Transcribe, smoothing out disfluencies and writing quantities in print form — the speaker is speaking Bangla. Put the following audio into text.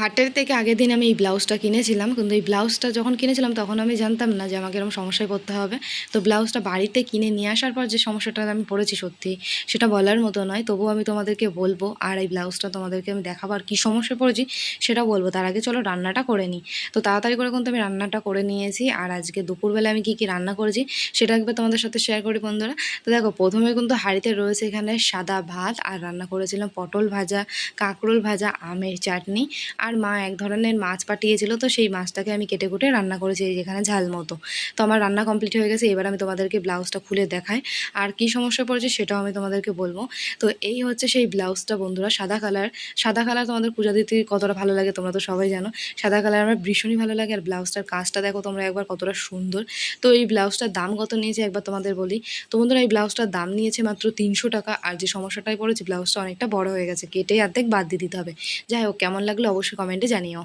হাটের থেকে আগের দিন আমি এই ব্লাউজটা কিনেছিলাম, কিন্তু এই ব্লাউজটা যখন কিনেছিলাম তখন আমি জানতাম না যে আমাকে এরকম সমস্যায় পড়তে হবে। তো ব্লাউজটা বাড়িতে কিনে নিয়ে আসার পর যে সমস্যাটা আমি পড়েছি সত্যি সেটা বলার মতো নয়, তবুও আমি তোমাদেরকে বলবো। আর এই ব্লাউজটা তোমাদেরকে আমি দেখাবো আর কী সমস্যায় পড়েছি সেটা বলবো। তার আগে চলো রান্নাটা করে নিই। তো তাড়াতাড়ি করে কিন্তু আমি রান্নাটা করে নিয়েছি। আর আজকে দুপুরবেলা আমি কী কী রান্না করেছি সেটা একবার তোমাদের সাথে শেয়ার করি বন্ধুরা। তো দেখো, প্রথমে কিন্তু হাঁড়িতে রয়েছে এখানে সাদা ভাত, আর রান্না করেছিলাম পটল ভাজা, কাঁকরোল ভাজা, আমের চাটনি, আর মা এক ধরনের মাছ পাঠিয়েছিল, তো সেই মাছটাকে আমি কেটে কুটে রান্না করেছি এই যেখানে ঝাল মতো। তো আমার রান্না কমপ্লিট হয়ে গেছে। এবার আমি তোমাদেরকে ব্লাউজটা খুলে দেখাই আর কি সমস্যা পড়েছে সেটাও আমি তোমাদেরকে বলবো। তো এই হচ্ছে সেই ব্লাউজটা বন্ধুরা, সাদা কালার। সাদা কালার তোমাদের পূজা দিতে কতটা ভালো লাগে তোমরা তো সবাই জানো। সাদা কালার আমার ভীষণই ভালো লাগে। আর ব্লাউজটার কাজটা দেখো তোমরা একবার কতটা সুন্দর। তো এই ব্লাউজটার দাম কত নিয়েছে একবার তোমাদের বলি। তো বন্ধুরা, এই ব্লাউজটার দাম নিয়েছে মাত্র 300 টাকা। আর যে সমস্যাটাই পড়েছে, ব্লাউজটা অনেকটা বড় হয়ে গেছে, কেটে অর্ধেক বাদ দিয়ে দিতে হবে। যাই হোক, কেমন লাগলো অবশ্যই কমেন্টে জানিও।